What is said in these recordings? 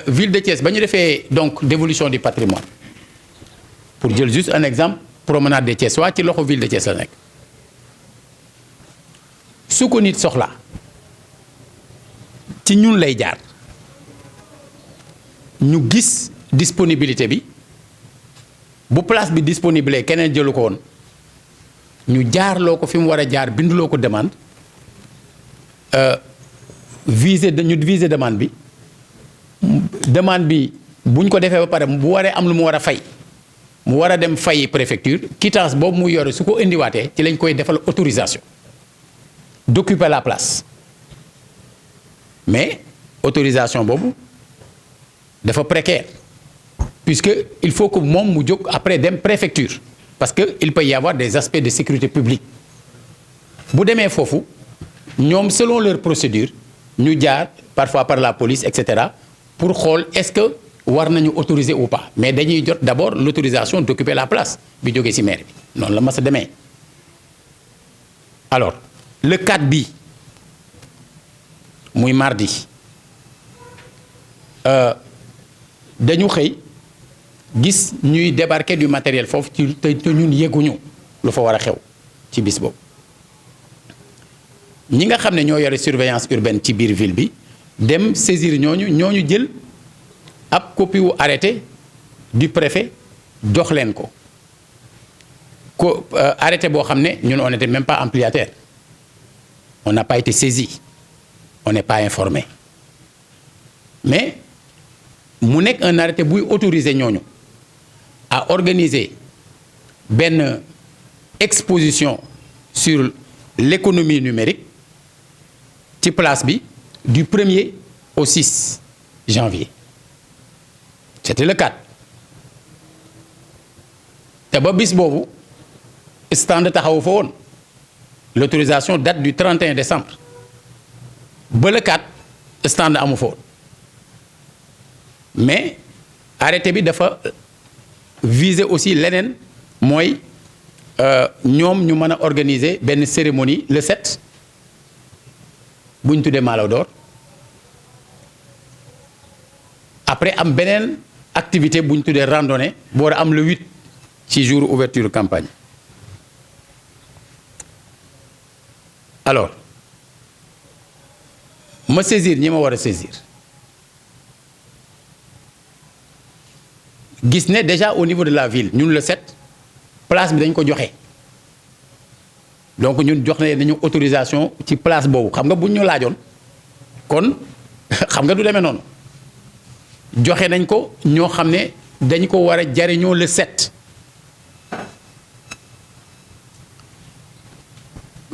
ville de Thiès ba ñu defee donc dévolution du patrimoine pour jël juste un exemple promenade de Thiès waa ci loxo ville de Thiès la nekk su ko nit soxla ci ñun lay jaar ñu gis disponibilité bi bu place bi disponible keneen jëlu ko woon ñu jaarloo ko fi mu war a jaar binduloo ko demande viser demande bi buñ ko defee ba pare bu waree am lu mu war a fay mu war a dem fay préfecture quittance boobu mu yore su ko indiwaatee ci lañ koy defal autorisation d'occuper la place mais autorisation boobu dafa précaire puisque il faut que moom mu jóg après dem préfecture parce que il peut y avoir des aspects de sécurité publique bu demee foofu ñoom selon leur procédure ñu jaar parfois par la police et cetera pour xool est-ce que war nañu autoriser ou pas mais dañuy jot d'abord l'autorisation d'occuper la place bi jógee ci maire bi noonu la ma sa demee alors le 4 bi muy mardi dañu xëy gis ñuy débarquer du matériel foofu ci te ñun yëguñu lu fa war a xew ci bis boobu ñi nga xam ne ñoo yore surveillance urbaine ci biir ville bi dem saisir ñooñu jël ab copie wu arrêté du préfet jox leen ko arrêté boo xam ne ñun on n'était même pas ampliataire on n'a pas été saisi on n'est pas informé mais mu nekk un arrêté buy autoriser ñooñu à organiser benn exposition sur l'économie numérique ci place bi du 1er au 6 janvier c'était le 4 te ba bis boobu stand taxawu fa woon l'autorisation date du 31 décembre ba le 4 stand amu fa woon mais arrêté bi dafa viser aussi leneen mooy ñoom ñu mën a organiser benn cérémonie le 7 bu ñu tuddee Malaw d'or après am beneen activité bu ñu tuddee randonnée bu war a am le 8 ci jour ouverture campagne alors ma saisir ñi ma war a saisir gis ne déjà au niveau de la ville ñun le 7 place bi dañ ko joxe donc ñun jox nañu autorisation ci place boobu xam nga buñ ñu laajoon kon xam nga du demee noonu joxe nañ ko ñoo xam ne dañ ko war a jariñoo le 7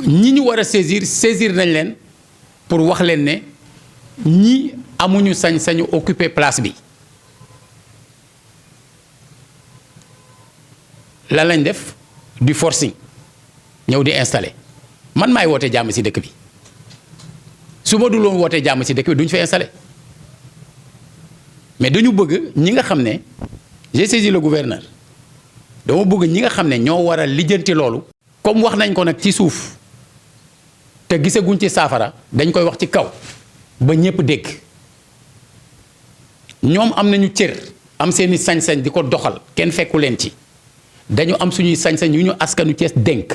ñi ñu war a saisir nañ leen pour wax leen ne ñi amuñu sañ-sañu occuper place bi lan lañ def du forcing ñëw di installer man maay woote jàmm ci dëkk bi su ma dul woon wootee jàmm ci dëkk bi duñ fa installer mais dañu bëgg ñi nga xam ne j'ai saisi le gouverneur dama bëgg ñi nga xam ne ñoo war a lijjanti loolu comme wax nañ ko nag ci suuf te gisaguñ ci saafara dañ koy wax ci kaw ba ñépp dégg ñoom am nañu cër am seeni sañ-sañ di ko doxal kenn fekku leen ci dañu am suñuy sañ-sañ yu ñu askanu Thiès dénk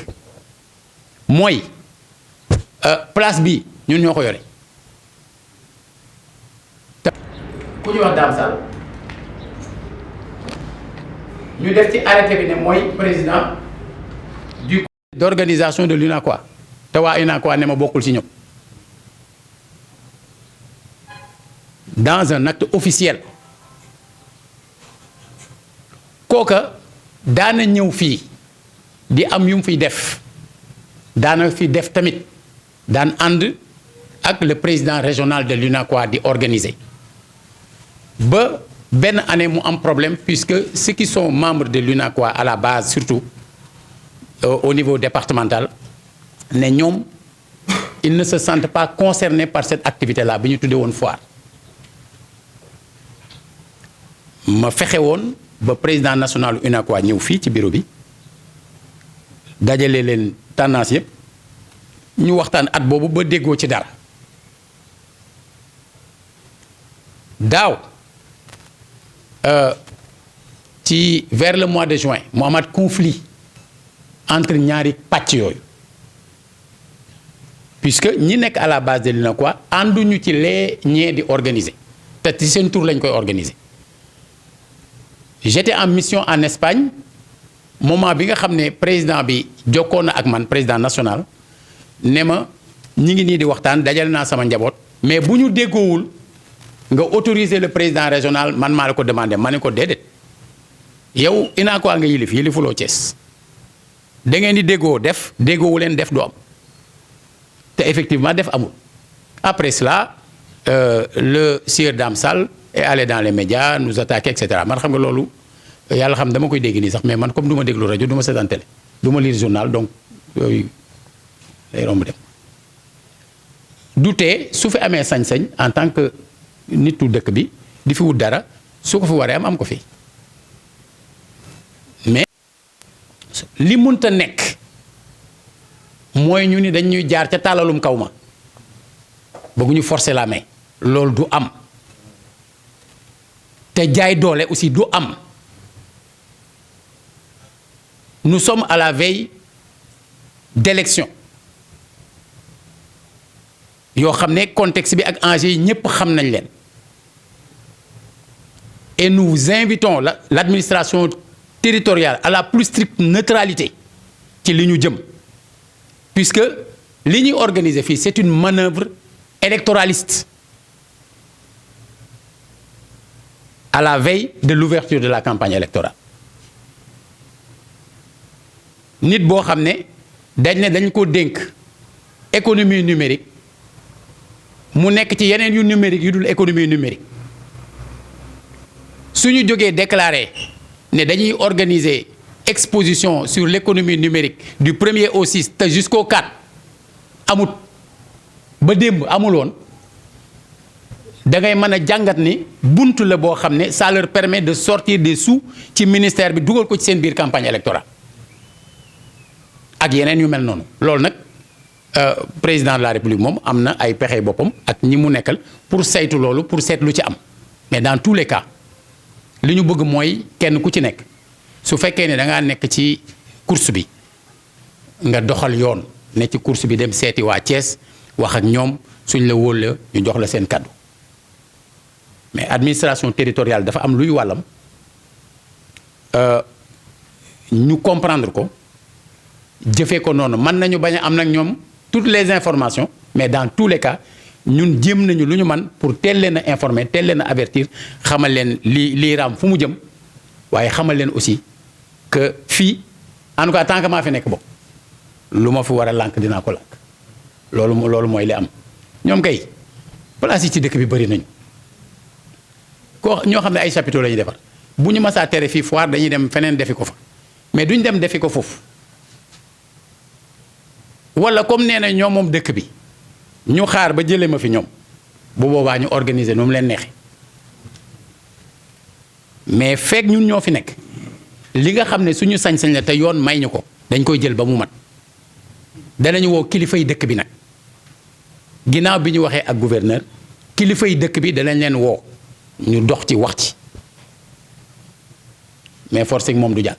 mooy place bi ñun ñoo ko yore ku ñu wax Dame Sall ñu def ci arrêté bi ne mooy président du d'organisation de l'UNACOIS te waa UNACOIS ne ma bokkul ci ñoom dans un acte officiel kooka daana ñëw fii di am yu mu fiy def daana fi def tamit daan ànd ak le président régional de l'UNACOIS di organiser ba benn année mu am problème puisque ceux qui sont membres de l'UNACOIS à la base surtout au niveau départemental ne ñoom ils ne se sentent pas concernés par cette activité-là bi ñu tuddee woon foire ma fexe woon ba président national UNACOIS ñëw fii ci bureau bi dajale leen tendance yëpp ñu waxtaan at boobu ba déggoo ci dara daaw vers le mois de juin mu amaat conflit entre ñaari pàcc yooyu puisque ñi nekk à la base de l'UNACOIS ànduñu ci lee ñee di organiser te ci seen tour lañ koy organiser. J'étais en mission en Espagne moment bi nga xam ne président bi jokkoon na ak man président national ne ma ñi ngi nii di waxtaan dajale naa sama njaboot mais bu ñu déggoowul nga autoriser le président régional man maa la ko demandé ma ne ko déedéet yow UNACOIS nga yilifuloo Thiès da ngeen di déggoo def déggoowu leen def du am te effectivement def amul. Après cela le sieur Dame Sall est allé dans les médias nous attaquer et cetera man xam nga loolu yàlla xam dama koy dégg nii sax mais man comme du ma déglu rajo du ma seetaan télé du ma lire journal donc yooyu lay romb dem. du tee su fi amee sañ-sañ en tant que nitu dëkk bi di fi wut dara su ko fi waree am ko fi mais li munta nekk mooy ñu ni dañuy jaar ca tàllalum kaw ma bëgguñu forcer la main loolu du am te jaay doole aussi du am. Nous sommes à la veille d'élections yoo xam ne contexte bi ak enjeu yi ñëpp xam nañ leen et nous invitons l'administration territoriale à la plus stricte neutralité ci li ñu jëm puisque li ñuy organiser fii c'est une manœuvre électoraliste à la veille de l'ouverture de la campagne électorale. Nit boo xam ne dañ ko dénk économie numérique mu nekk ci yeneen yu numérique yu dul économie numérique su ñu jógee déclarer ne dañuy organiser exposition sur l'économie numérique du 1er au 6 te jusqu'au 4 amut ba démb amul woon da ngay mën a jàngat ni buntu la boo xam ne ça leur permet de sortir des sous ci ministère bi dugal ko ci seen biir campagne électorale. ak yeneen yu mel noonu loolu nag président de la république moom am na ay pexe boppam ak ñi mu nekkal pour saytu loolu pour seet lu ci am mais dans tous les cas li ñu bëgg mooy kenn ku ci nekk su fekkee ne da ngaa nekk ci course bi nga doxal yoon ne ci course bi dem seeti waa Thiès wax ak ñoom suñ la wóolee ñu jox la seen kàddu mais administration territoriale dafa am luy wàllam ñu comprendre ko. jëfee ko noonu mën nañu bañ a am nag ñoom toutes les informations mais dans tous les cas ñun jéem nañu lu ñu man pour teel leen a informer teel leen a avertir xamal leen lii raam fu mu jëm waaye xamal leen aussi que fii en tout cas tant que maa fi nekk bokk lu ma fi war a lànk dinaa ko lànk loolu mooy li am. ñoom kay place yi ci dëkk bi bëri nañu ñoo xam ne ay chapiteaux la ñuy defar bu ñu masaa tere fii foire dañuy dem feneen defi ko fa mais duñ dem defi ko foofu. wala comme nee na ñoom moom dëkk bi ñu xaar ba jëlee ma fi ñoom bu boobaa ñu organiser nu mu leen neexee mais fekk ñun ñoo fi nekk li nga xam ne suñu sañ-sañ la te yoon may ñu ko dañ koy jël ba mu mat danañu woo kilifa yi dëkk bi nag ginnaaw bi ñu waxee ak gouverneur kilifa yi dëkk bi danañ leen woo ñu dox ci wax ci mais forcing moom du jàll.